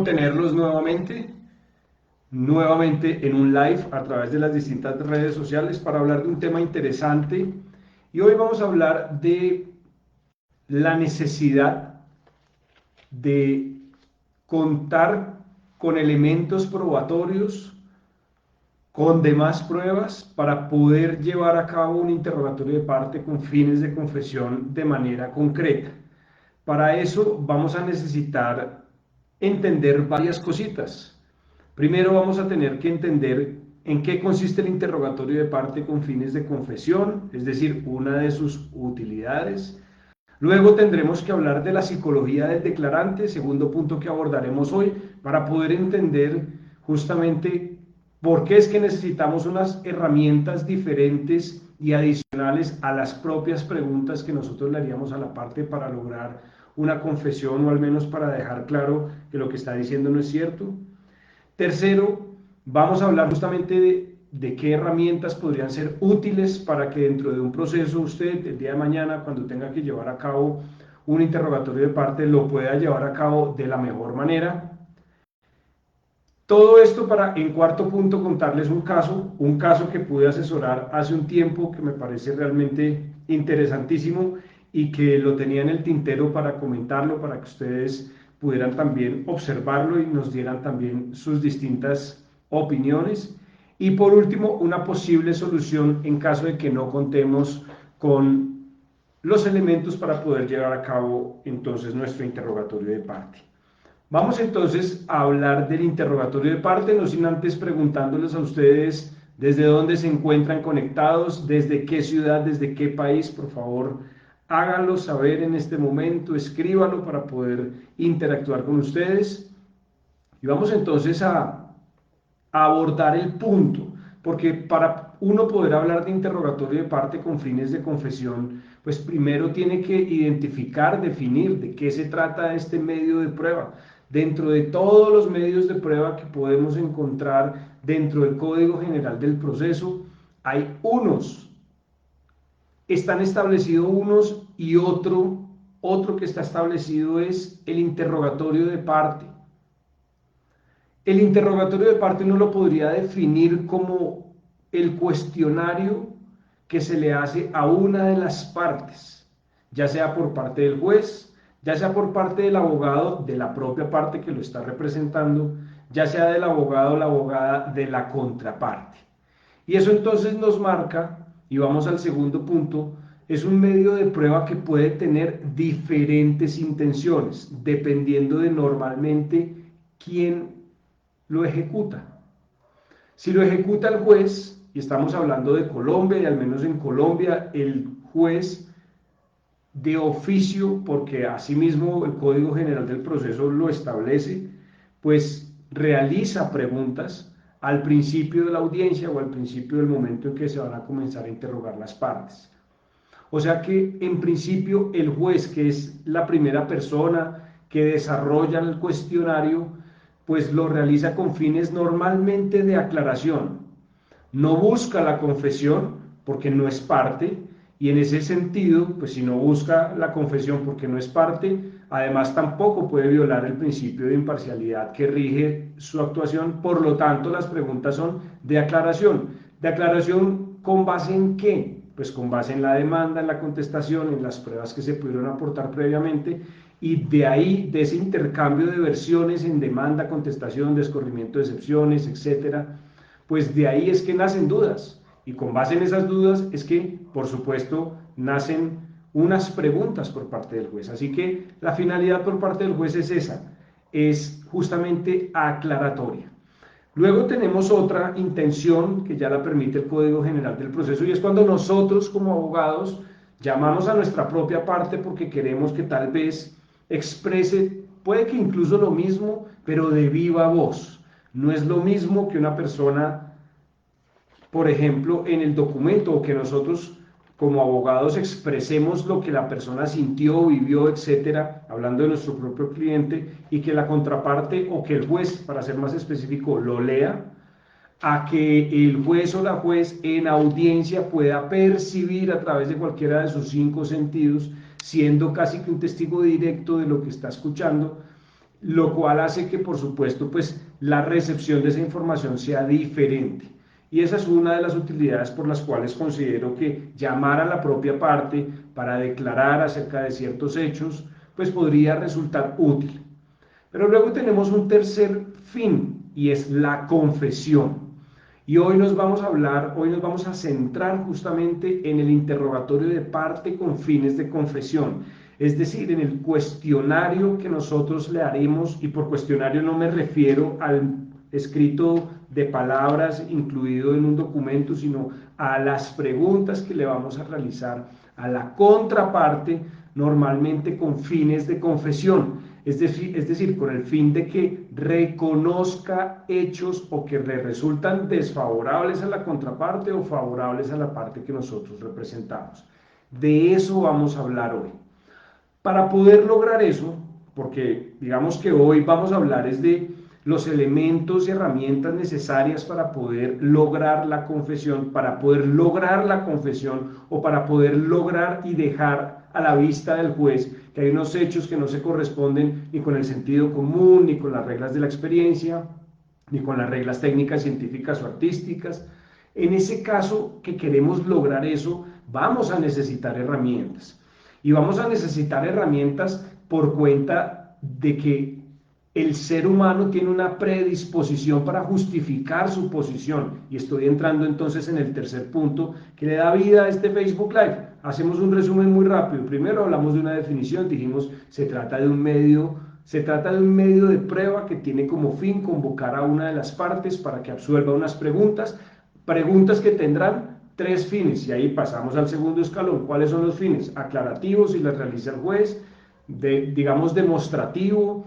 tenerlos nuevamente en un live a través de las distintas redes sociales para hablar de un tema interesante. Y hoy vamos a hablar de la necesidad de contar con elementos probatorios, con demás pruebas para poder llevar a cabo un interrogatorio de parte con fines de confesión de manera concreta. Para eso vamos a necesitar entender varias cositas. Primero vamos a tener que entender en qué consiste el interrogatorio de parte con fines de confesión, es decir, una de sus utilidades. Luego tendremos que hablar de la psicología del declarante, segundo punto que abordaremos hoy, para poder entender justamente por qué es que necesitamos unas herramientas diferentes y adicionales a las propias preguntas que nosotros le haríamos a la parte para lograr una confesión o al menos para dejar claro que lo que está diciendo no es cierto. Tercero, vamos a hablar justamente de qué herramientas podrían ser útiles para que dentro de un proceso usted el día de mañana, cuando tenga que llevar a cabo un interrogatorio de parte, lo pueda llevar a cabo de la mejor manera. Todo esto para, en cuarto punto, contarles un caso que pude asesorar hace un tiempo que me parece realmente interesantísimo y que lo tenía en el tintero para comentarlo, para que ustedes pudieran también observarlo y nos dieran también sus distintas opiniones. Y por último, una posible solución en caso de que no contemos con los elementos para poder llevar a cabo entonces nuestro interrogatorio de parte. Vamos entonces a hablar del interrogatorio de parte, no sin antes preguntándoles a ustedes desde dónde se encuentran conectados, desde qué ciudad, desde qué país. Por favor, háganlo saber en este momento, escríbanlo para poder interactuar con ustedes. Y vamos entonces a abordar el punto, porque para uno poder hablar de interrogatorio de parte con fines de confesión, pues primero tiene que identificar, definir de qué se trata este medio de prueba. Dentro de todos los medios de prueba que podemos encontrar dentro del Código General del Proceso, hay están establecidos unos y otro que está establecido es el interrogatorio de parte. El interrogatorio de parte uno lo podría definir como el cuestionario que se le hace a una de las partes, ya sea por parte del juez, ya sea por parte del abogado de la propia parte que lo está representando, ya sea del abogado o la abogada de la contraparte. Y eso entonces nos marca, y vamos al segundo punto, es un medio de prueba que puede tener diferentes intenciones, dependiendo de normalmente quién lo ejecuta. Si lo ejecuta el juez, y estamos hablando de Colombia, y al menos en Colombia el juez de oficio, porque asimismo el Código General del Proceso lo establece, pues realiza preguntas al principio de la audiencia o al principio del momento en que se van a comenzar a interrogar las partes. O sea que en principio el juez, que es la primera persona que desarrolla el cuestionario, pues lo realiza con fines normalmente de aclaración. No busca la confesión porque no es parte, y en ese sentido, pues si no busca la confesión porque no es parte, además tampoco puede violar el principio de imparcialidad que rige su actuación. Por lo tanto, las preguntas son de aclaración. ¿De aclaración con base en qué? Pues con base en la demanda, en la contestación, en las pruebas que se pudieron aportar previamente, y de ahí, de ese intercambio de versiones en demanda, contestación, descorrimiento de excepciones, etcétera, pues de ahí es que nacen dudas, y con base en esas dudas es que, por supuesto, nacen unas preguntas por parte del juez. Así que la finalidad por parte del juez es esa, es justamente aclaratoria. Luego tenemos otra intención que ya la permite el Código General del Proceso, y es cuando nosotros como abogados llamamos a nuestra propia parte porque queremos que tal vez exprese, puede que incluso lo mismo, pero de viva voz. No es lo mismo que una persona, por ejemplo, en el documento, o que nosotros como abogados expresemos lo que la persona sintió, vivió, etcétera, hablando de nuestro propio cliente, y que la contraparte o que el juez, para ser más específico, lo lea, a que el juez o la juez en audiencia pueda percibir a través de cualquiera de sus 5 sentidos, siendo casi que un testigo directo de lo que está escuchando, lo cual hace que, por supuesto, pues la recepción de esa información sea diferente. Y esa es una de las utilidades por las cuales considero que llamar a la propia parte para declarar acerca de ciertos hechos, pues podría resultar útil. Pero luego tenemos un tercer fin y es la confesión. Y hoy nos vamos a centrar justamente en el interrogatorio de parte con fines de confesión, es decir, en el cuestionario que nosotros le haremos, y por cuestionario no me refiero al escrito de palabras incluido en un documento, sino a las preguntas que le vamos a realizar a la contraparte, normalmente con fines de confesión. Es decir, con el fin de que reconozca hechos o que le resultan desfavorables a la contraparte o favorables a la parte que nosotros representamos. De eso vamos a hablar hoy. Para poder lograr eso, porque digamos que hoy vamos a hablar es de los elementos y herramientas necesarias para poder lograr la confesión, o para poder lograr y dejar a la vista del juez que hay unos hechos que no se corresponden ni con el sentido común, ni con las reglas de la experiencia, ni con las reglas técnicas, científicas o artísticas. En ese caso que queremos lograr eso, vamos a necesitar herramientas. Y vamos a necesitar herramientas por cuenta de que el ser humano tiene una predisposición para justificar su posición. Y estoy entrando entonces en el tercer punto que le da vida a este Facebook Live. Hacemos un resumen muy rápido. Primero hablamos de una definición, dijimos se trata de un medio de prueba que tiene como fin convocar a una de las partes para que absuelva unas preguntas que tendrán tres fines, y ahí pasamos al segundo escalón. ¿Cuáles son los fines? Aclarativos, si las realiza el juez, digamos demostrativo,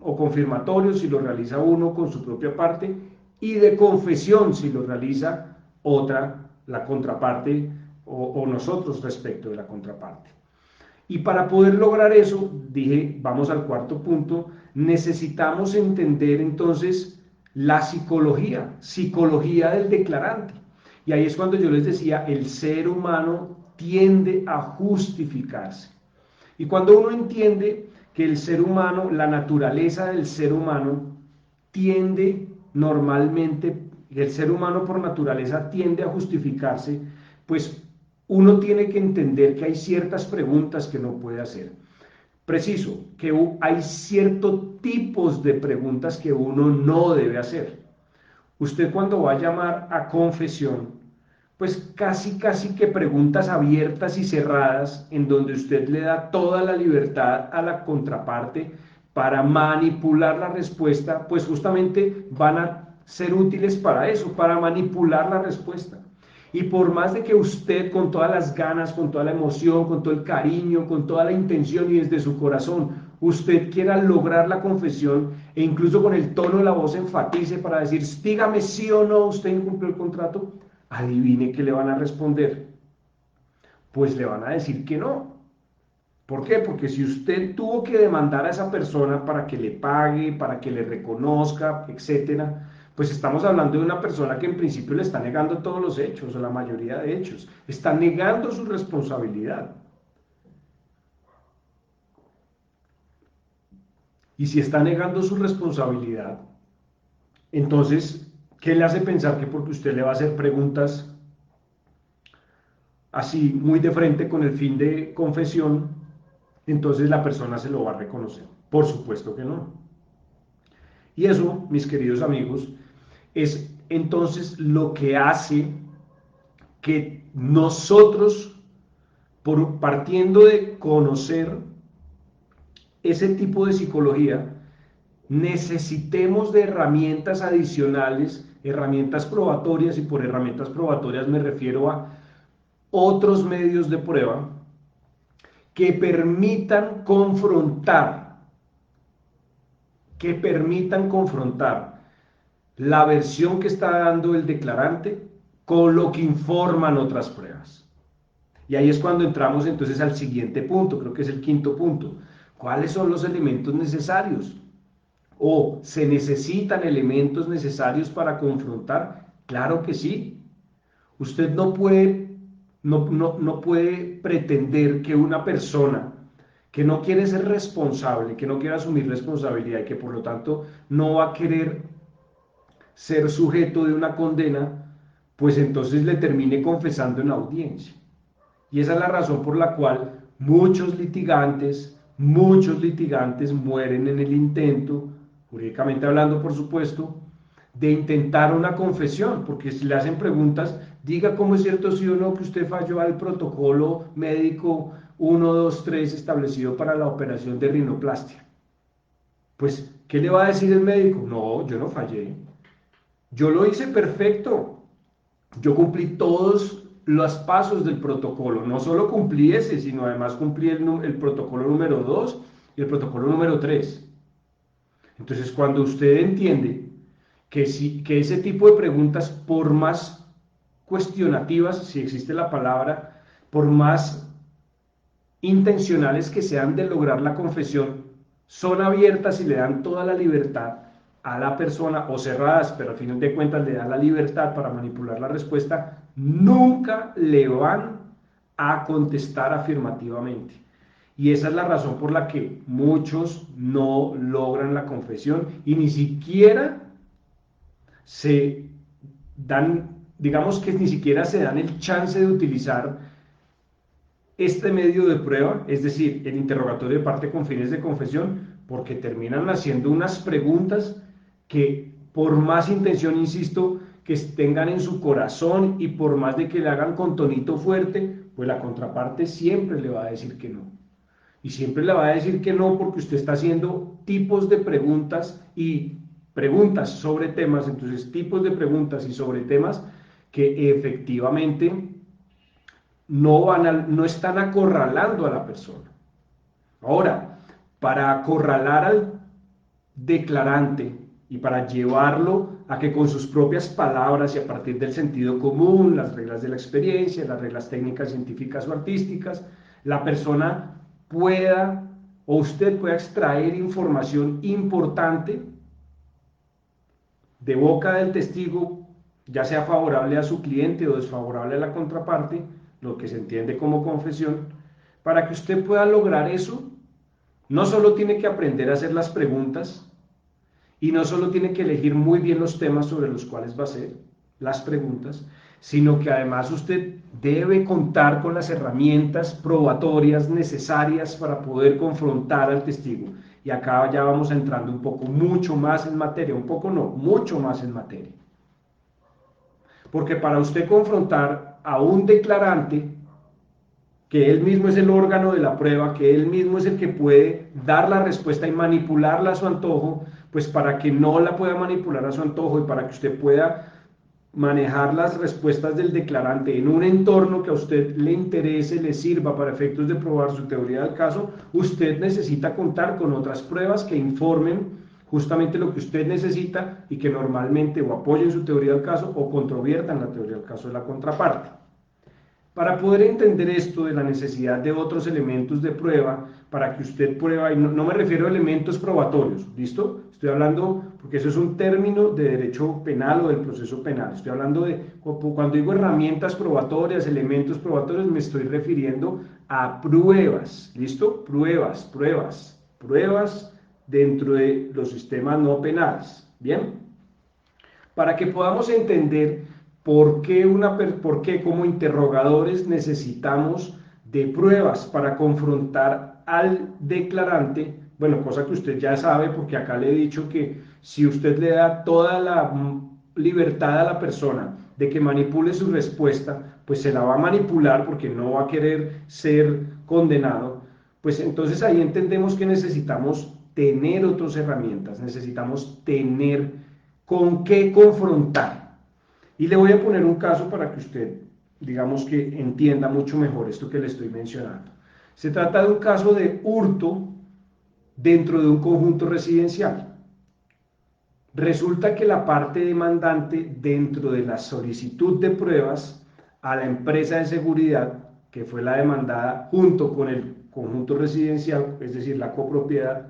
o confirmatorio, si lo realiza uno con su propia parte, y de confesión, si lo realiza otra, la contraparte o nosotros respecto de la contraparte. Y para poder lograr eso, dije, vamos al cuarto punto, necesitamos entender entonces la psicología del declarante. Y ahí es cuando yo les decía, el ser humano tiende a justificarse. Y cuando uno entiende que el ser humano, la naturaleza del ser humano, tiende normalmente, el ser humano por naturaleza tiende a justificarse, pues uno tiene que entender que hay ciertas preguntas que no puede hacer. Preciso, que hay ciertos tipos de preguntas que uno no debe hacer. Usted cuando va a llamar a confesión, pues casi que preguntas abiertas y cerradas en donde usted le da toda la libertad a la contraparte para manipular la respuesta, pues justamente van a ser útiles para eso, para manipular la respuesta. Y por más de que usted con todas las ganas, con toda la emoción, con todo el cariño, con toda la intención y desde su corazón, usted quiera lograr la confesión e incluso con el tono de la voz enfatice para decir, dígame sí o no, usted incumplió el contrato, adivine qué le van a responder. Pues le van a decir que no. ¿Por qué? Porque si usted tuvo que demandar a esa persona para que le pague, para que le reconozca, etcétera, pues estamos hablando de una persona que en principio le está negando todos los hechos, o la mayoría de hechos, está negando su responsabilidad. Y si está negando su responsabilidad, entonces, ¿qué le hace pensar que porque usted le va a hacer preguntas así muy de frente con el fin de confesión, entonces la persona se lo va a reconocer? Por supuesto que no. Y eso, mis queridos amigos, es entonces lo que hace que nosotros, partiendo de conocer ese tipo de psicología, necesitemos de herramientas adicionales, herramientas probatorias, y por herramientas probatorias me refiero a otros medios de prueba que permitan confrontar la versión que está dando el declarante con lo que informan otras pruebas. Y ahí es cuando entramos entonces al siguiente punto, creo que es el quinto punto. ¿Cuáles son los elementos necesarios? ¿O se necesitan elementos necesarios para confrontar? Claro que sí. Usted no puede pretender que una persona que no quiere ser responsable, que no quiere asumir responsabilidad y que por lo tanto no va a querer ser sujeto de una condena, pues entonces le termine confesando en audiencia. Y esa es la razón por la cual muchos litigantes mueren en el intento, jurídicamente hablando por supuesto, de intentar una confesión, porque si le hacen preguntas, diga cómo es cierto sí o no que usted falló al protocolo médico 1, 2, 3 establecido para la operación de rinoplastia. Pues, ¿qué le va a decir el médico? No, yo no fallé. Yo lo hice perfecto. Yo cumplí todos los pasos del protocolo. No solo cumplí ese, sino además cumplí el protocolo número 2 y el protocolo número 3. Entonces, cuando usted entiende que ese tipo de preguntas, por más cuestionativas, si existe la palabra, por más intencionales que sean de lograr la confesión, son abiertas y le dan toda la libertad a la persona, o cerradas, pero al final de cuentas le dan la libertad para manipular la respuesta, nunca le van a contestar afirmativamente. Y esa es la razón por la que muchos no logran la confesión y ni siquiera se dan, digamos que ni siquiera se dan el chance de utilizar este medio de prueba, es decir, el interrogatorio de parte con fines de confesión, porque terminan haciendo unas preguntas que por más intención, insisto, que tengan en su corazón y por más de que le hagan con tonito fuerte, pues la contraparte siempre le va a decir que no. Y siempre le va a decir que no porque usted está haciendo tipos de preguntas y preguntas sobre temas, entonces tipos de preguntas y sobre temas que efectivamente no están acorralando a la persona. Ahora, para acorralar al declarante y para llevarlo a que con sus propias palabras y a partir del sentido común, las reglas de la experiencia, las reglas técnicas, científicas o artísticas, la persona pueda o usted pueda extraer información importante de boca del testigo, ya sea favorable a su cliente o desfavorable a la contraparte, lo que se entiende como confesión, para que usted pueda lograr eso, no solo tiene que aprender a hacer las preguntas y no solo tiene que elegir muy bien los temas sobre los cuales va a hacer las preguntas, sino que además usted debe contar con las herramientas probatorias necesarias para poder confrontar al testigo. Y acá ya vamos entrando un poco, mucho más en materia, un poco no, mucho más en materia. Porque para usted confrontar a un declarante, que él mismo es el órgano de la prueba, que él mismo es el que puede dar la respuesta y manipularla a su antojo, pues para que no la pueda manipular a su antojo y para que usted pueda manejar las respuestas del declarante en un entorno que a usted le interese, le sirva para efectos de probar su teoría del caso, usted necesita contar con otras pruebas que informen justamente lo que usted necesita y que normalmente o apoyen su teoría del caso o controviertan la teoría del caso de la contraparte. Para poder entender esto de la necesidad de otros elementos de prueba, para que usted prueba, y no me refiero a elementos probatorios, ¿listo? Estoy hablando, porque eso es un término de derecho penal o del proceso penal, estoy hablando de, cuando digo herramientas probatorias, elementos probatorios, me estoy refiriendo a pruebas, ¿listo? Pruebas dentro de los sistemas no penales, ¿bien? Para que podamos entender por qué como interrogadores necesitamos de pruebas para confrontar al declarante, bueno, cosa que usted ya sabe porque acá le he dicho que si usted le da toda la libertad a la persona de que manipule su respuesta, pues se la va a manipular porque no va a querer ser condenado, pues entonces ahí entendemos que necesitamos tener otras herramientas, necesitamos tener con qué confrontar. Y le voy a poner un caso para que usted, digamos que entienda mucho mejor esto que le estoy mencionando. Se trata de un caso de hurto dentro de un conjunto residencial. Resulta que la parte demandante dentro de la solicitud de pruebas a la empresa de seguridad, que fue la demandada junto con el conjunto residencial, es decir, la copropiedad,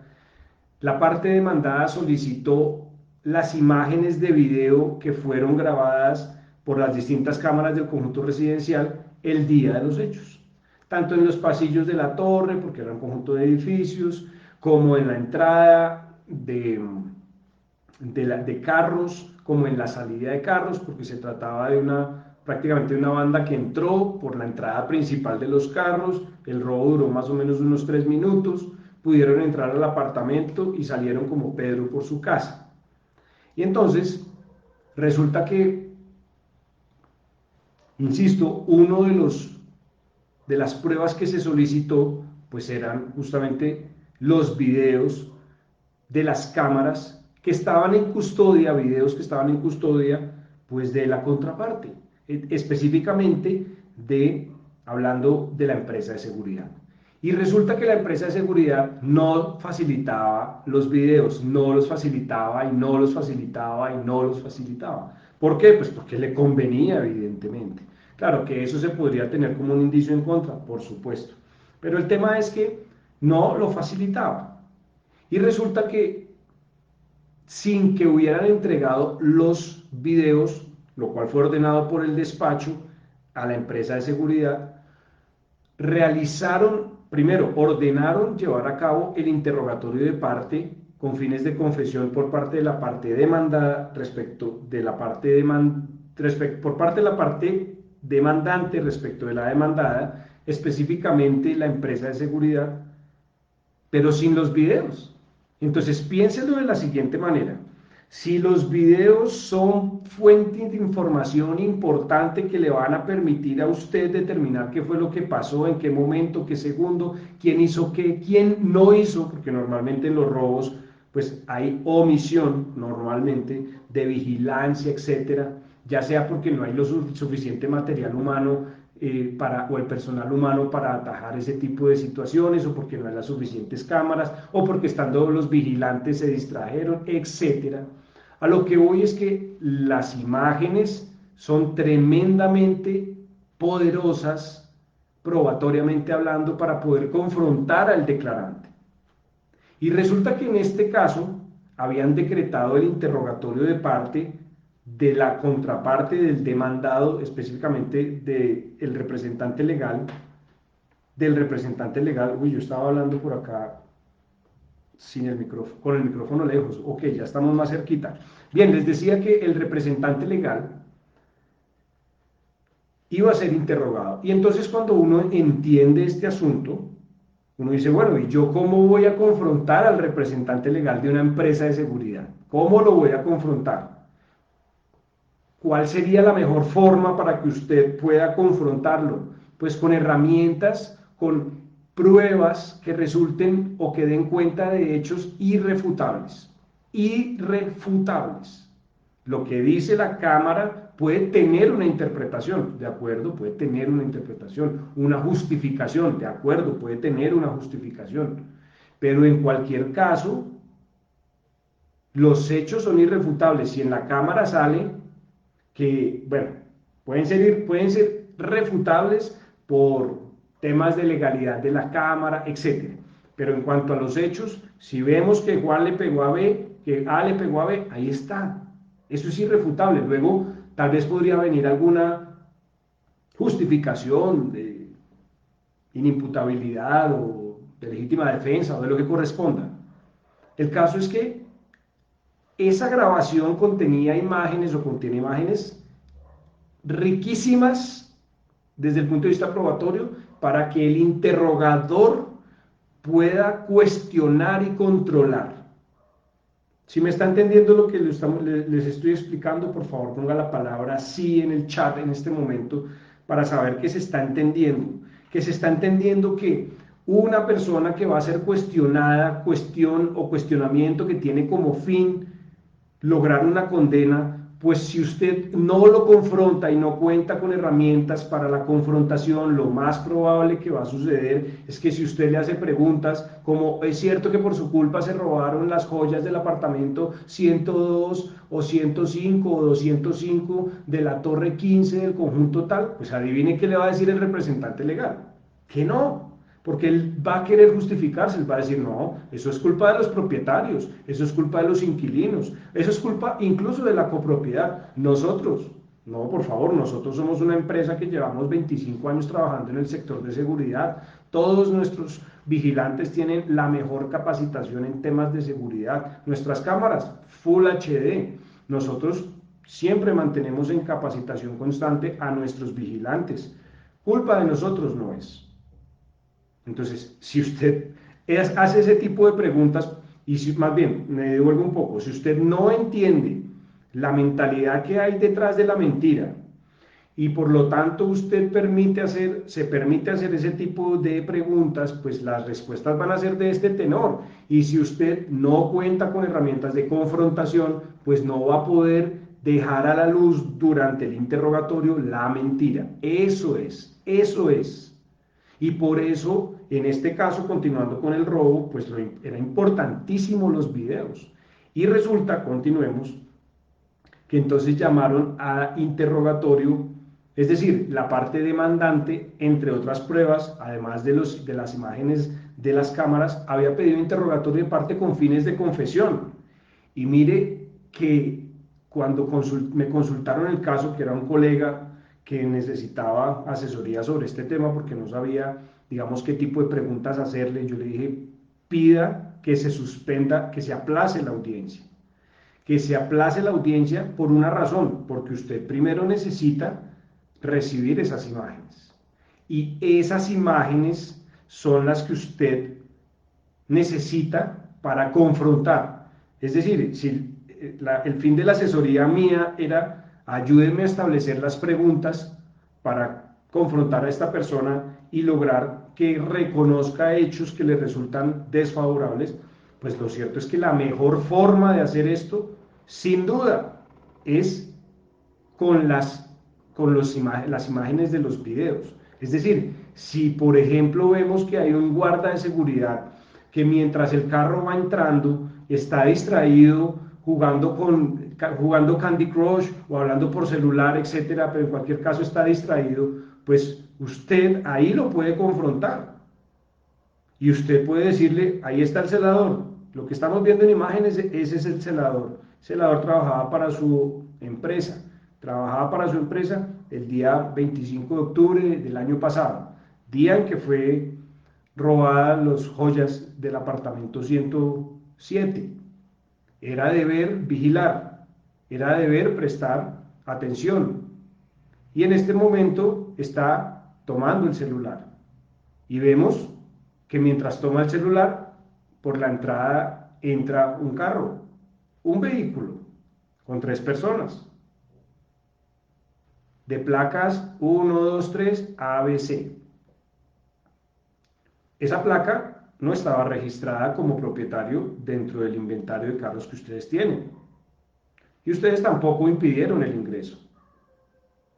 la parte demandada solicitó las imágenes de video que fueron grabadas por las distintas cámaras del conjunto residencial el día de los hechos. tanto en los pasillos de la torre, porque era un conjunto de edificios, como en la entrada de carros, como en la salida de carros, porque se trataba de prácticamente una banda que entró por la entrada principal de los carros. El robo duró más o menos unos 3 minutos, pudieron entrar al apartamento y salieron como Pedro por su casa. Y entonces resulta que, insisto, uno de las pruebas que se solicitó pues eran justamente los videos de las cámaras que estaban en custodia, videos que estaban en custodia pues de la contraparte, específicamente hablando de la empresa de seguridad. Y resulta que la empresa de seguridad no facilitaba los videos, no los facilitaba y no los facilitaba y no los facilitaba. ¿Por qué? Pues porque le convenía, evidentemente. Claro que eso se podría tener como un indicio en contra, por supuesto. Pero el tema es que no lo facilitaba. Y resulta que sin que hubieran entregado los videos, lo cual fue ordenado por el despacho a la empresa de seguridad, ordenaron llevar a cabo el interrogatorio de parte con fines de confesión por parte de la parte demandada por parte de la parte demandante respecto de la demandada, específicamente la empresa de seguridad, pero sin los videos. Entonces piénselo de la siguiente manera: si los videos son fuente de información importante que le van a permitir a usted determinar qué fue lo que pasó, en qué momento, qué segundo, quién hizo qué, quién no hizo, porque normalmente en los robos pues hay omisión normalmente de vigilancia, etcétera, ya sea porque no hay suficiente material humano o el personal humano para atajar ese tipo de situaciones, o porque no hay las suficientes cámaras, o porque estando los vigilantes se distrajeron, etcétera. A lo que voy es que las imágenes son tremendamente poderosas, probatoriamente hablando, para poder confrontar al declarante. Y resulta que en este caso habían decretado el interrogatorio de parte de la contraparte del demandado, específicamente del representante legal, uy, yo estaba hablando por acá sin el micrófono, con el micrófono lejos, ok, ya estamos más cerquita. Bien, les decía que el representante legal iba a ser interrogado, y entonces cuando uno entiende este asunto, uno dice, bueno, ¿y yo cómo voy a confrontar al representante legal de una empresa de seguridad? ¿Cómo lo voy a confrontar? ¿Cuál sería la mejor forma para que usted pueda confrontarlo? Pues con herramientas, con pruebas que resulten o que den cuenta de hechos irrefutables. Irrefutables. Lo que dice la Cámara puede tener una interpretación, ¿de acuerdo? Puede tener una interpretación, una justificación, ¿de acuerdo? Puede tener una justificación. Pero en cualquier caso, los hechos son irrefutables. Si en la Cámara sale que, bueno, pueden ser refutables por temas de legalidad de la Cámara, etc. Pero en cuanto a los hechos, si vemos que Juan le pegó a B, que A le pegó a B, ahí está. Eso es irrefutable. Luego, tal vez podría venir alguna justificación de inimputabilidad o de legítima defensa o de lo que corresponda. El caso es que esa grabación contenía imágenes o contiene imágenes riquísimas desde el punto de vista probatorio para que el interrogador pueda cuestionar y controlar. Si me está entendiendo lo que les estoy explicando, por favor ponga la palabra sí en el chat en este momento para saber que se está entendiendo. Que se está entendiendo que una persona que va a ser cuestionada, cuestión o cuestionamiento que tiene como fin lograr una condena, pues si usted no lo confronta y no cuenta con herramientas para la confrontación, lo más probable que va a suceder es que si usted le hace preguntas como ¿es cierto que por su culpa se robaron las joyas del apartamento 102 o 105 o 205 de la torre 15 del conjunto tal? Pues adivine qué le va a decir el representante legal, que no. Porque él va a querer justificarse, él va a decir, no, eso es culpa de los propietarios, eso es culpa de los inquilinos, eso es culpa incluso de la copropiedad. No, por favor, nosotros somos una empresa que llevamos 25 años trabajando en el sector de seguridad. Todos nuestros vigilantes tienen la mejor capacitación en temas de seguridad. Nuestras cámaras, Full HD. Nosotros siempre mantenemos en capacitación constante a nuestros vigilantes. Culpa de nosotros no es. Entonces, si usted hace ese tipo de preguntas, y si, más bien, me devuelvo un poco, si usted no entiende la mentalidad que hay detrás de la mentira, y por lo tanto usted se permite hacer ese tipo de preguntas, pues las respuestas van a ser de este tenor. Y si usted no cuenta con herramientas de confrontación, pues no va a poder dejar a la luz durante el interrogatorio la mentira. Eso es, eso es. Y por eso, en este caso, continuando con el robo, pues era importantísimo los videos. Y resulta, continuemos, que entonces llamaron a interrogatorio, es decir, la parte demandante, entre otras pruebas, además de las imágenes de las cámaras, había pedido interrogatorio de parte con fines de confesión. Y mire que cuando me consultaron el caso, que era un colega que necesitaba asesoría sobre este tema porque no sabía, digamos, qué tipo de preguntas hacerle, yo le dije, pida que se suspenda, que se aplace la audiencia. Que se aplace la audiencia por una razón, porque usted primero necesita recibir esas imágenes. Y esas imágenes son las que usted necesita para confrontar. Es decir, si el fin de la asesoría mía era ayúdenme a establecer las preguntas para confrontar a esta persona y lograr que reconozca hechos que le resultan desfavorables, pues lo cierto es que la mejor forma de hacer esto, sin duda, es con las imágenes de los videos. Es decir, si por ejemplo vemos que hay un guarda de seguridad que mientras el carro va entrando está distraído jugando Candy Crush o hablando por celular, etcétera, pero en cualquier caso está distraído, pues usted ahí lo puede confrontar y usted puede decirle, ahí está el celador, lo que estamos viendo en imágenes, ese es el celador. El celador trabajaba para su empresa el día 25 de octubre del año pasado, día en que fue robada las joyas del apartamento 107. Era deber vigilar, era deber prestar atención. Y en este momento está tomando el celular. Y vemos que mientras toma el celular, por la entrada entra un carro, un vehículo, con 3 personas, de placas 1, 2, 3, ABC. Esa placa no estaba registrada como propietario dentro del inventario de carros que ustedes tienen. Y ustedes tampoco impidieron el ingreso.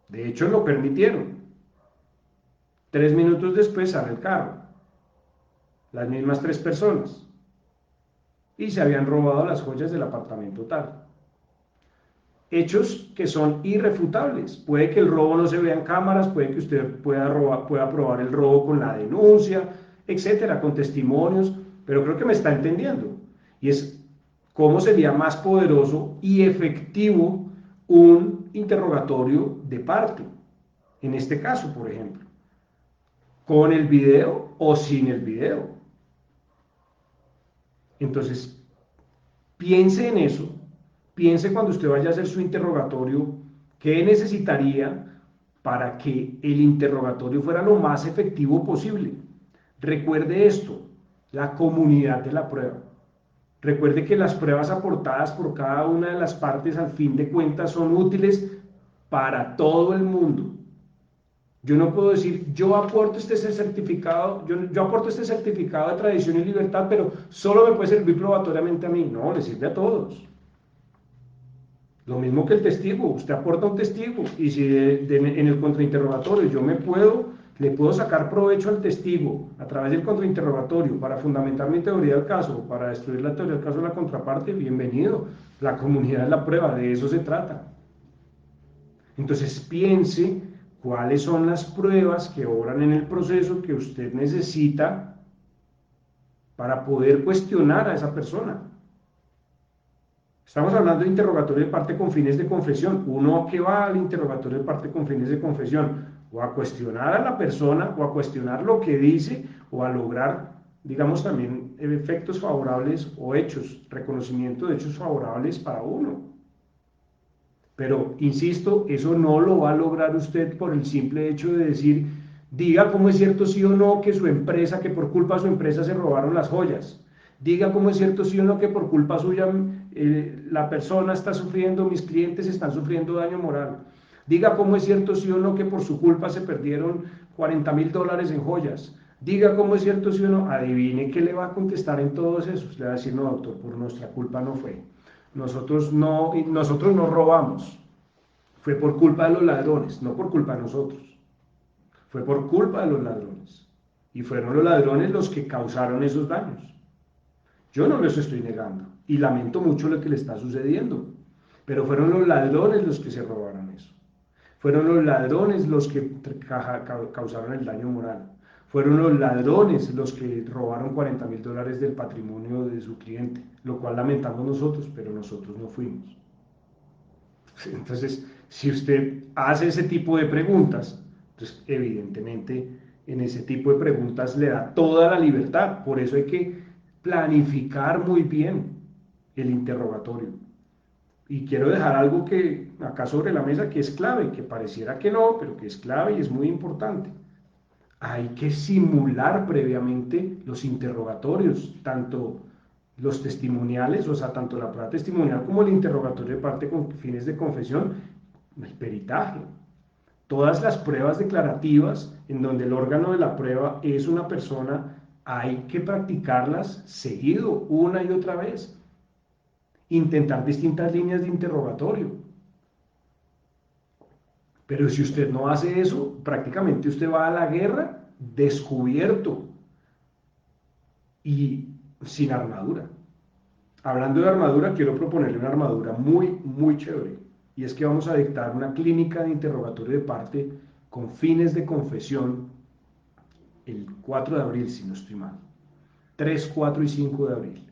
De hecho, lo permitieron. 3 minutos después sale el carro. Las mismas 3 personas. Y se habían robado las joyas del apartamento tal. Hechos que son irrefutables. Puede que el robo no se vea en cámaras, puede que usted pueda probar el robo con la denuncia, etcétera, con testimonios, pero creo que me está entendiendo. Y es cómo sería más poderoso y efectivo un interrogatorio de parte. En este caso, por ejemplo, con el video o sin el video. Entonces, piense en eso, piense cuando usted vaya a hacer su interrogatorio, qué necesitaría para que el interrogatorio fuera lo más efectivo posible. Recuerde esto, la comunidad de la prueba. Recuerde que las pruebas aportadas por cada una de las partes al fin de cuentas son útiles para todo el mundo. Yo no puedo decir, yo aporto este certificado, yo aporto este certificado de tradición y libertad, pero solo me puede servir probatoriamente a mí. No, le sirve a todos. Lo mismo que el testigo, usted aporta un testigo y si en el contrainterrogatorio le puedo sacar provecho al testigo a través del contrainterrogatorio para fundamentar mi teoría del caso, para destruir la teoría del caso de la contraparte, bienvenido. La comunidad es la prueba, de eso se trata. Entonces piense cuáles son las pruebas que obran en el proceso que usted necesita para poder cuestionar a esa persona. Estamos hablando de interrogatorio de parte con fines de confesión. Uno que va al interrogatorio de parte con fines de confesión, o a cuestionar a la persona, o a cuestionar lo que dice, o a lograr, digamos, también efectos favorables o hechos, reconocimiento de hechos favorables para uno. Pero, insisto, eso no lo va a lograr usted por el simple hecho de decir, diga cómo es cierto sí o no que su empresa, que por culpa de su empresa se robaron las joyas. Diga cómo es cierto sí o no que por culpa suya la persona está sufriendo, mis clientes están sufriendo daño moral. Diga cómo es cierto sí o no que por su culpa se perdieron $40.000 en joyas. Diga cómo es cierto sí o no. Adivine qué le va a contestar en todos esos. Le va a decir, no, doctor, por nuestra culpa no fue. Nosotros no robamos. Fue por culpa de los ladrones, no por culpa de nosotros. Fue por culpa de los ladrones. Y fueron los ladrones los que causaron esos daños. Yo no les estoy negando y lamento mucho lo que le está sucediendo, pero fueron los ladrones los que se robaron eso. Fueron los ladrones los que causaron el daño moral. Fueron los ladrones los que robaron $40.000 del patrimonio de su cliente, lo cual lamentamos nosotros, pero nosotros no fuimos. Entonces, si usted hace ese tipo de preguntas, entonces evidentemente en ese tipo de preguntas le da toda la libertad. Por eso hay que planificar muy bien el interrogatorio. Y quiero dejar algo que acá sobre la mesa que es clave, que pareciera que no, pero que es clave y es muy importante. Hay que simular previamente los interrogatorios, tanto los testimoniales, o sea, tanto la prueba testimonial como el interrogatorio de parte con fines de confesión, el peritaje. Todas las pruebas declarativas en donde el órgano de la prueba es una persona, hay que practicarlas seguido, una y otra vez. Intentar distintas líneas de interrogatorio. Pero si usted no hace eso, prácticamente usted va a la guerra descubierto y sin armadura. Hablando de armadura, quiero proponerle una armadura muy, muy chévere. Y es que vamos a dictar una clínica de interrogatorio de parte con fines de confesión el 4 de abril, si no estoy mal. 3, 4 y 5 de abril.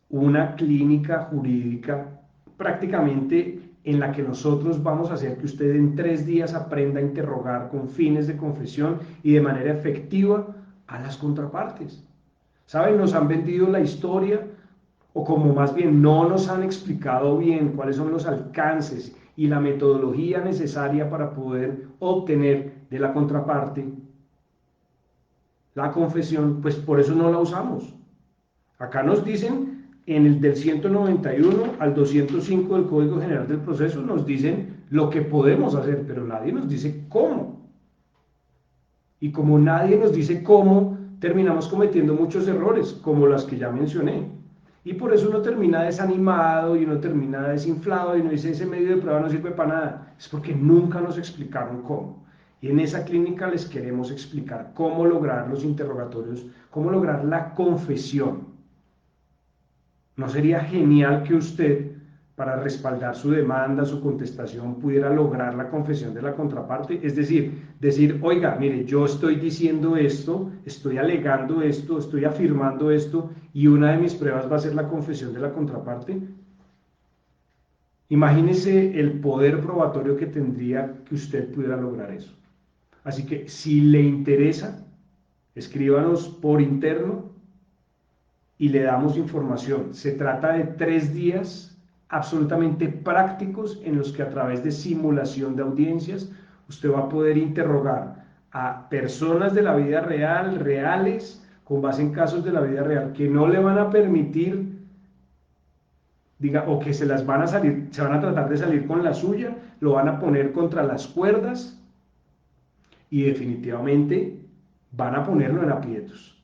Una clínica jurídica prácticamente en la que nosotros vamos a hacer que usted en 3 días aprenda a interrogar con fines de confesión y de manera efectiva a las contrapartes. ¿Saben? Nos han vendido la historia, o como más bien no nos han explicado bien cuáles son los alcances y la metodología necesaria para poder obtener de la contraparte la confesión, pues por eso no la usamos. Acá nos dicen, en el del 191 al 205 del Código General del Proceso, nos dicen lo que podemos hacer, pero nadie nos dice cómo. Y como nadie nos dice cómo, terminamos cometiendo muchos errores, como las que ya mencioné. Y por eso uno termina desanimado y uno termina desinflado y uno dice, ese medio de prueba no sirve para nada. Es porque nunca nos explicaron cómo. Y en esa clínica les queremos explicar cómo lograr los interrogatorios, cómo lograr la confesión. ¿No sería genial que usted, para respaldar su demanda, su contestación, pudiera lograr la confesión de la contraparte? Es decir, oiga, mire, yo estoy diciendo esto, estoy alegando esto, estoy afirmando esto, y una de mis pruebas va a ser la confesión de la contraparte. Imagínese el poder probatorio que tendría que usted pudiera lograr eso. Así que si le interesa, escríbanos por interno y le damos información. Se trata de 3 días absolutamente prácticos en los que a través de simulación de audiencias usted va a poder interrogar a personas de la vida real, reales, con base en casos de la vida real, que no le van a permitir, o que se van a tratar de salir con la suya, lo van a poner contra las cuerdas y definitivamente van a ponerlo en aprietos.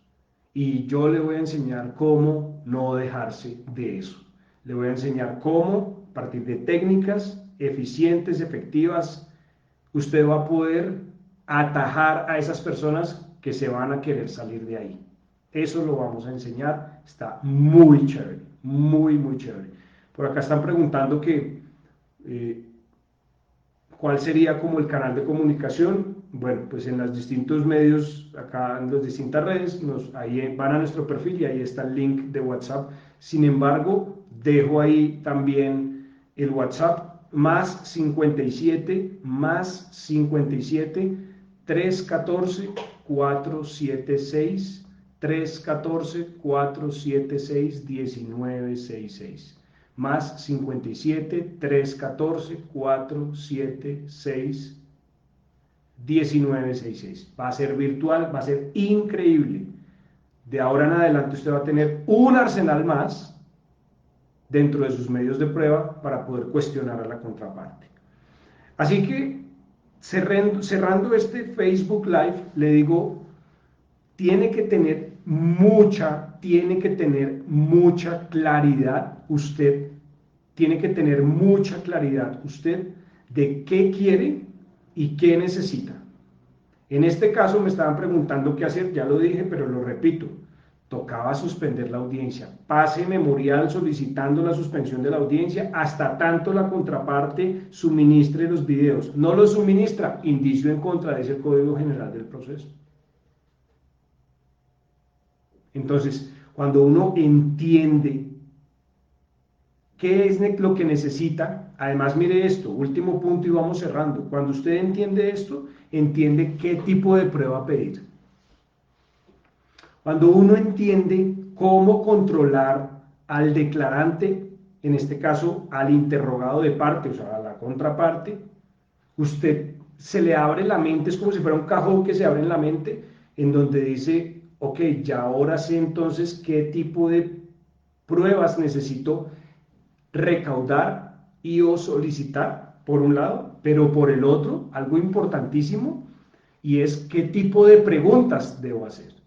Y yo le voy a enseñar cómo no dejarse de eso. Le voy a enseñar cómo, a partir de técnicas eficientes, efectivas, usted va a poder atajar a esas personas que se van a querer salir de ahí. Eso lo vamos a enseñar. Está muy chévere, muy, muy chévere. Por acá están preguntando que ¿cuál sería como el canal de comunicación? Bueno, pues en los distintos medios, acá en las distintas redes, ahí van a nuestro perfil y ahí está el link de WhatsApp. Sin embargo, dejo ahí también el WhatsApp, +57 314 476 1966, +57 314 476 1966. Va a ser virtual, va a ser increíble. De ahora en adelante usted va a tener un arsenal más dentro de sus medios de prueba para poder cuestionar a la contraparte. Así que, cerrando este Facebook Live, le digo, tiene que tener mucha claridad usted, tiene que tener mucha claridad usted de qué quiere y qué necesita. En este caso me estaban preguntando qué hacer, ya lo dije, pero lo repito, tocaba suspender la audiencia, pase memorial solicitando la suspensión de la audiencia hasta tanto la contraparte suministre los videos. No los suministra, indicio en contra de ese Código General del Proceso. Entonces, cuando uno entiende qué es lo que necesita, además mire esto, último punto y vamos cerrando, cuando usted entiende esto, entiende qué tipo de prueba pedir. Cuando uno entiende cómo controlar al declarante, en este caso al interrogado de parte, o sea, a la contraparte, usted se le abre la mente, es como si fuera un cajón que se abre en la mente, en donde dice, ok, ya ahora sé entonces qué tipo de pruebas necesito recaudar y o solicitar, por un lado, pero por el otro, algo importantísimo, y es qué tipo de preguntas debo hacer.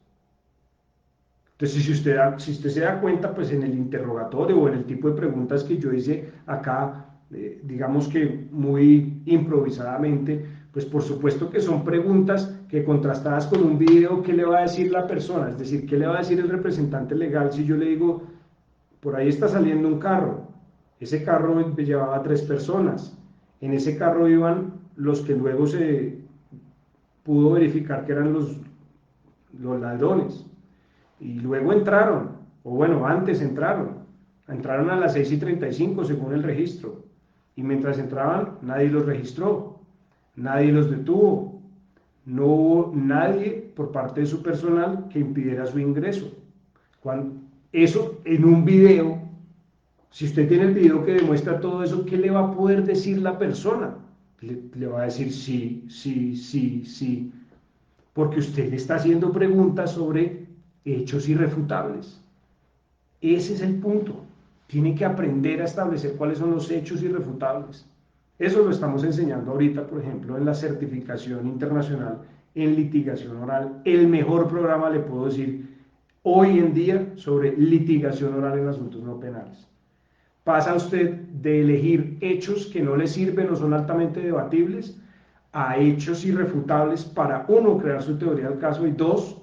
Entonces, si usted se da cuenta, pues en el interrogatorio o en el tipo de preguntas que yo hice acá, digamos que muy improvisadamente, pues por supuesto que son preguntas que contrastadas con un video, ¿qué le va a decir la persona? Es decir, ¿qué le va a decir el representante legal si yo le digo, por ahí está saliendo un carro, ese carro llevaba 3 personas, en ese carro iban los que luego se pudo verificar que eran los ladrones? Y luego entraron, o bueno, antes entraron a las 6:35 según el registro, y mientras entraban nadie los registró, nadie los detuvo, no hubo nadie por parte de su personal que impidiera su ingreso. Eso en un video, si usted tiene el video que demuestra todo eso, ¿qué le va a poder decir la persona? Le va a decir sí, sí, sí, sí, porque usted le está haciendo preguntas sobre hechos irrefutables. Ese es el punto. Tiene que aprender a establecer cuáles son los hechos irrefutables. Eso lo estamos enseñando ahorita, por ejemplo, en la certificación internacional en litigación oral. El mejor programa, le puedo decir, hoy en día sobre litigación oral en asuntos no penales. Pasa usted de elegir hechos que no le sirven o son altamente debatibles a hechos irrefutables para, uno, crear su teoría del caso y dos,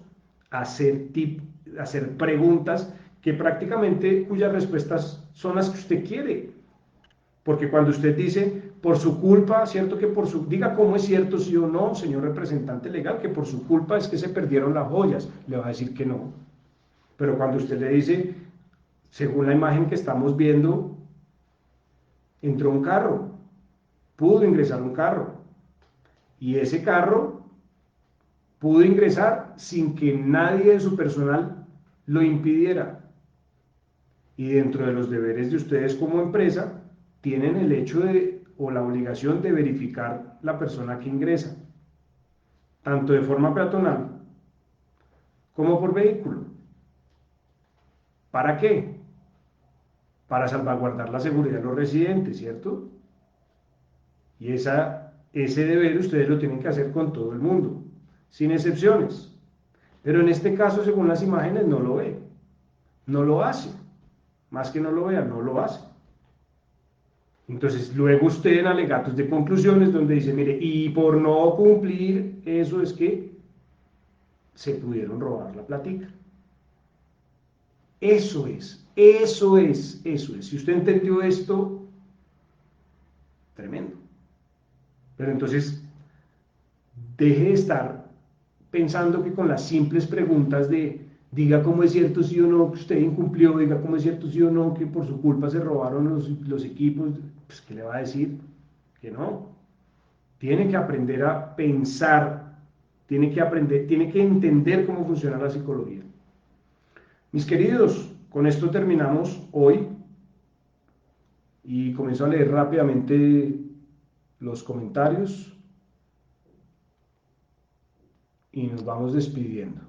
hacer preguntas que prácticamente cuyas respuestas son las que usted quiere. Porque cuando usted dice, por su culpa, cierto que diga cómo es cierto, sí o no, señor representante legal, que por su culpa es que se perdieron las joyas, le va a decir que no. Pero cuando usted le dice, según la imagen que estamos viendo, entró un carro, pudo ingresar un carro, y ese carro pudo ingresar sin que nadie de su personal lo impidiera. Y dentro de los deberes de ustedes como empresa, tienen el hecho o la obligación de verificar la persona que ingresa, tanto de forma peatonal como por vehículo. ¿Para qué? Para salvaguardar la seguridad de los residentes, ¿cierto? Y ese deber ustedes lo tienen que hacer con todo el mundo, sin excepciones. Pero en este caso, según las imágenes, no lo ve, no lo hace. Más que no lo vea, no lo hace. Entonces, luego usted en alegatos de conclusiones donde dice, mire, y por no cumplir eso es que se pudieron robar la plática. Eso es, eso es, eso es. Si usted entendió esto, tremendo. Pero entonces, deje de estar pensando que con las simples preguntas de diga cómo es cierto sí o no que usted incumplió, diga cómo es cierto sí o no que por su culpa se robaron los equipos, pues ¿qué le va a decir? Que no. Tiene que aprender a pensar, tiene que aprender, tiene que entender cómo funciona la psicología. Mis queridos, con esto terminamos hoy y comienzo a leer rápidamente los comentarios y nos vamos despidiendo.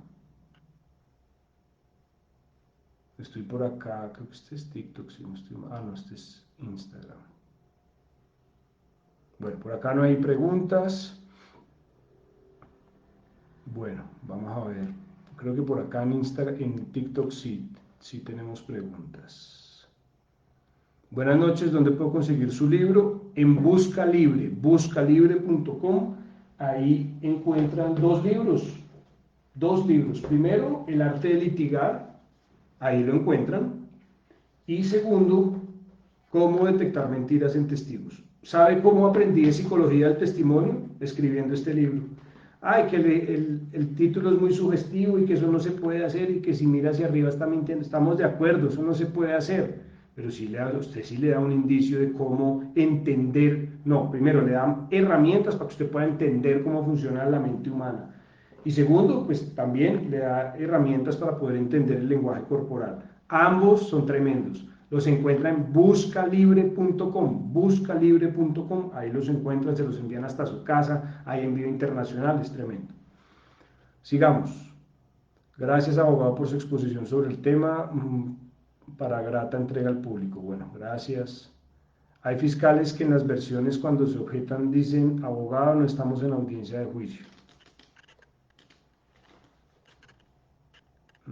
Estoy por acá, creo que este es TikTok, si no estoy mal. Ah, no, este es Instagram. Bueno, por acá no hay preguntas. Bueno, vamos a ver. Creo que por acá en Instagram, en TikTok sí tenemos preguntas. Buenas noches, ¿dónde puedo conseguir su libro? En Busca Libre, buscalibre.com. Ahí encuentran dos libros. Dos libros. Primero, El arte de litigar. Ahí lo encuentran. Y segundo, cómo detectar mentiras en testigos. ¿Sabe cómo aprendí de psicología del testimonio? Escribiendo este libro. Ay, que el título es muy sugestivo y que eso no se puede hacer y que si mira hacia arriba está mintiendo. Estamos de acuerdo, eso no se puede hacer. Pero sí usted sí le da un indicio de cómo entender. No, primero le dan herramientas para que usted pueda entender cómo funciona la mente humana. Y segundo, pues también le da herramientas para poder entender el lenguaje corporal. Ambos son tremendos. Los encuentra en buscalibre.com, buscalibre.com, ahí los encuentran, se los envían hasta su casa, hay envío internacional, es tremendo. Sigamos. Gracias, abogado, por su exposición sobre el tema, para grata entrega al público. Bueno, gracias. Hay fiscales que en las versiones cuando se objetan dicen, abogado, no estamos en audiencia de juicio.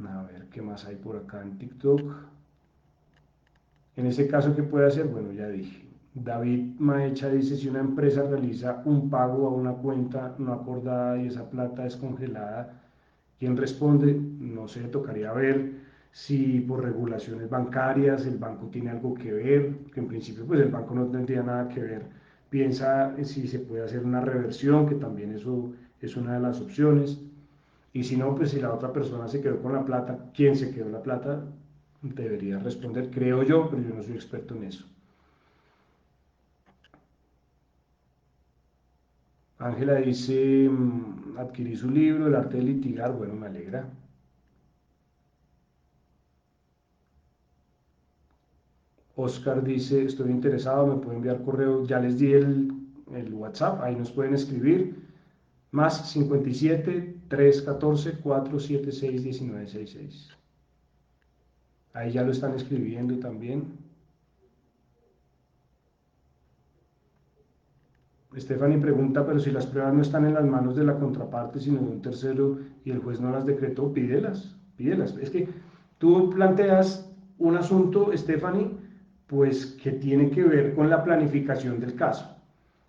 A ver, ¿qué más hay por acá en TikTok? En ese caso, ¿qué puede hacer? Bueno, ya dije. David Maecha dice, si una empresa realiza un pago a una cuenta no acordada y esa plata es congelada, ¿quién responde? No sé, tocaría ver si por regulaciones bancarias el banco tiene algo que ver, que en principio pues el banco no tendría nada que ver. Piensa si se puede hacer una reversión, que también eso es una de las opciones. Y si no, pues si la otra persona se quedó con la plata, ¿quién se quedó la plata? Debería responder, creo yo, pero yo no soy experto en eso. Ángela dice, adquirí su libro, El arte de litigar, bueno, me alegra. Oscar dice, estoy interesado, me puede enviar correo, ya les di el WhatsApp, ahí nos pueden escribir, más 57 314 476 1966. Ahí ya lo están escribiendo también. Stephanie pregunta, pero si las pruebas no están en las manos de la contraparte, sino de un tercero y el juez no las decretó, pídelas, pídelas. Es que tú planteas un asunto, Stephanie, pues que tiene que ver con la planificación del caso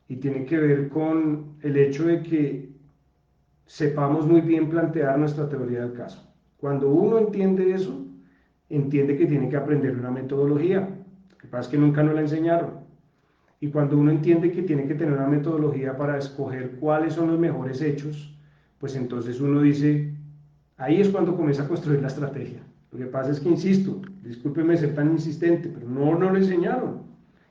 y tiene que ver con el hecho de que sepamos muy bien plantear nuestra teoría del caso. Cuando uno entiende eso, entiende que tiene que aprender una metodología. Lo que pasa es que nunca nos la enseñaron. Y cuando uno entiende que tiene que tener una metodología para escoger cuáles son los mejores hechos, pues entonces uno dice, ahí es cuando comienza a construir la estrategia. Lo que pasa es que, insisto, discúlpeme ser tan insistente, pero no lo enseñaron.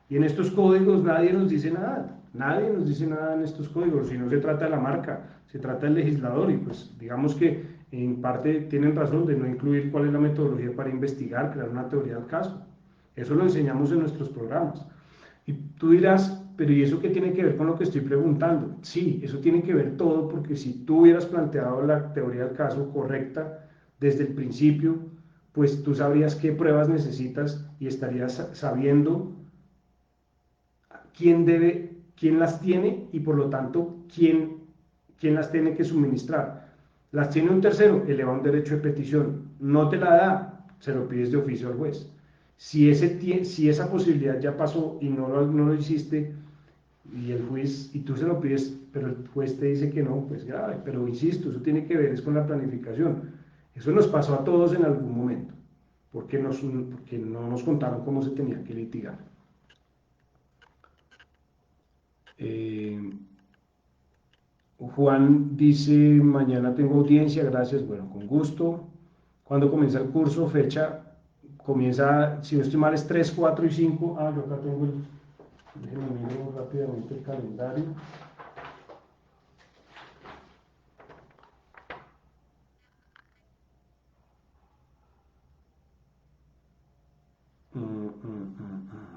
Y en estos códigos nadie nos dice nada, nadie nos dice nada en estos códigos, si no se trata de la marca, se trata del legislador y pues digamos que en parte tienen razón de no incluir cuál es la metodología para investigar, crear una teoría del caso. Eso lo enseñamos en nuestros programas. Y tú dirás, pero ¿y eso qué tiene que ver con lo que estoy preguntando? Sí, eso tiene que ver todo porque si tú hubieras planteado la teoría del caso correcta desde el principio, pues tú sabrías qué pruebas necesitas y estarías sabiendo quién las tiene y por lo tanto quién las tiene que suministrar. Las tiene un tercero, eleva un derecho de petición, no te la da, se lo pides de oficio al juez. Si esa posibilidad ya pasó y no lo hiciste, y el juez, y tú se lo pides, pero el juez te dice que no, pues grave, pero insisto, eso tiene que ver es con la planificación. Eso nos pasó a todos en algún momento, porque no nos contaron cómo se tenía que litigar. Eh, Juan dice, mañana tengo audiencia, gracias, bueno, con gusto. ¿Cuándo comienza el curso? Fecha, comienza, si no estoy mal, es 3, 4 y 5. Ah, yo acá tengo el, déjenme mirar rápidamente el calendario. Mm, mm, mm, mm.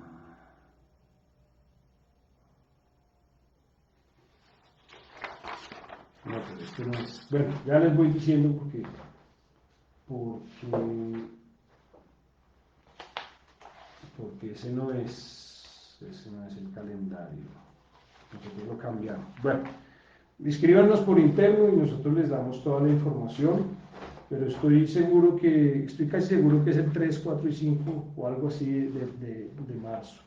No, pero esto no es. Bueno, ya les voy diciendo porque, porque ese no es el calendario. Nosotros lo cambiamos. Bueno, escríbanos por interno y nosotros les damos toda la información, pero estoy casi seguro que es el 3, 4 y 5 o algo así de marzo.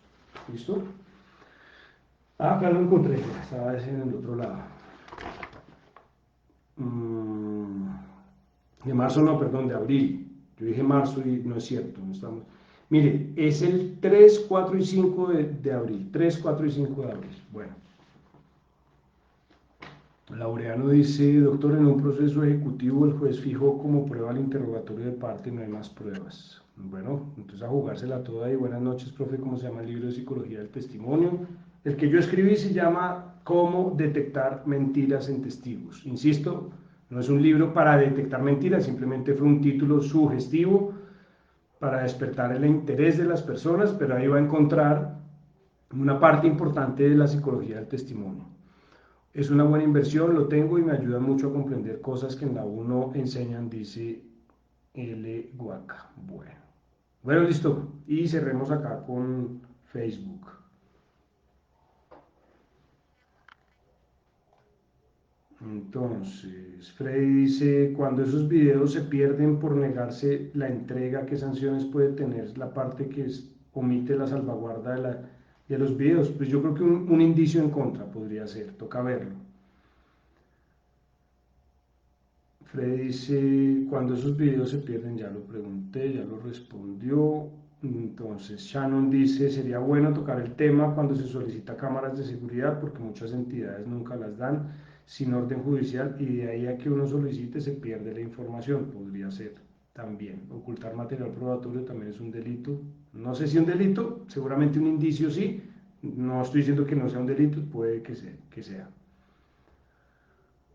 ¿Listo? Ah, acá lo encontré, estaba en el otro lado. Mm, de marzo no, perdón, de abril. Yo dije marzo y no es cierto, no estamos. Mire, es el 3, 4 y 5 de abril. 3, 4 y 5 de abril. Bueno, Laureano dice, doctor, en un proceso ejecutivo el juez fijó como prueba el interrogatorio de parte, no hay más pruebas. Bueno, entonces a jugársela toda y buenas noches, profe, ¿cómo se llama el libro de psicología del testimonio? El que yo escribí se llama Cómo detectar mentiras en testigos. Insisto, no es un libro para detectar mentiras, simplemente fue un título sugestivo para despertar el interés de las personas, pero ahí va a encontrar una parte importante de la psicología del testimonio. Es una buena inversión, lo tengo y me ayuda mucho a comprender cosas que en la U no enseñan, dice L. Guaca. Bueno, listo. Y cerremos acá con Facebook. Entonces, Freddy dice, cuando esos videos se pierden por negarse la entrega, ¿qué sanciones puede tener la parte que omite la salvaguarda de los videos? Pues yo creo que un indicio en contra podría ser, toca verlo. Freddy dice, cuando esos videos se pierden, ya lo pregunté, ya lo respondió. Entonces, Shannon dice, sería bueno tocar el tema cuando se solicita cámaras de seguridad, porque muchas entidades nunca las dan sin orden judicial y de ahí a que uno solicite se pierde la información, podría ser también. Ocultar material probatorio también es un delito. No sé si un delito, seguramente un indicio sí. No estoy diciendo que no sea un delito, puede que sea.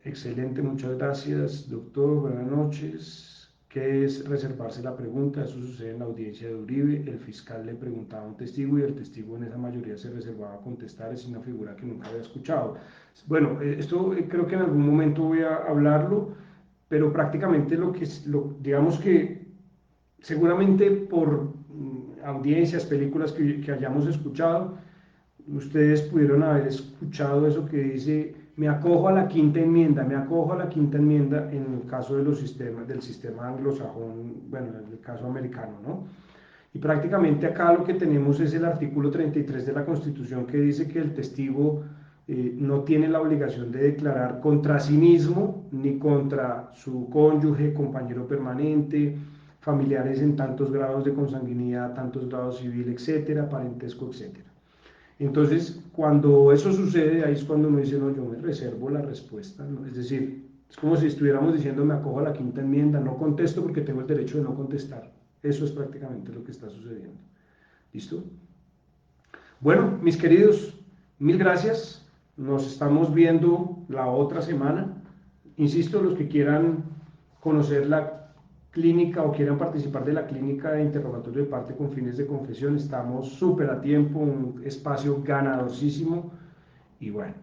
Excelente, muchas gracias, doctor. Buenas noches. ¿Qué es reservarse la pregunta? Eso sucede en la audiencia de Uribe. El fiscal le preguntaba a un testigo y el testigo en esa mayoría se reservaba a contestar. Es una figura que nunca había escuchado. Bueno, esto creo que en algún momento voy a hablarlo, pero prácticamente digamos que seguramente por audiencias, películas que hayamos escuchado, ustedes pudieron haber escuchado eso que dice, me acojo a la quinta enmienda, me acojo a la quinta enmienda en el caso de los sistemas, del sistema anglosajón, bueno, en el caso americano, ¿no? Y prácticamente acá lo que tenemos es el artículo 33 de la Constitución que dice que el testigo no tiene la obligación de declarar contra sí mismo ni contra su cónyuge, compañero permanente, familiares en tantos grados de consanguinidad, tantos grados civil, etcétera, parentesco, etcétera. Entonces, cuando eso sucede, ahí es cuando uno dice, no, yo me reservo la respuesta, ¿no? Es decir, es como si estuviéramos diciendo, me acojo a la quinta enmienda, no contesto porque tengo el derecho de no contestar. Eso es prácticamente lo que está sucediendo. ¿Listo? Bueno, mis queridos, mil gracias. Nos estamos viendo la otra semana. Insisto, los que quieran conocer la clínica o quieran participar de la clínica de interrogatorio de parte con fines de confesión, estamos súper a tiempo, un espacio ganadorcísimo y bueno,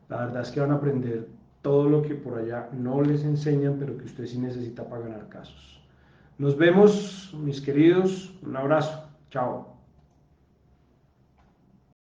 la verdad es que van a aprender todo lo que por allá no les enseñan, pero que usted sí necesita para ganar casos. Nos vemos, mis queridos, un abrazo, chao.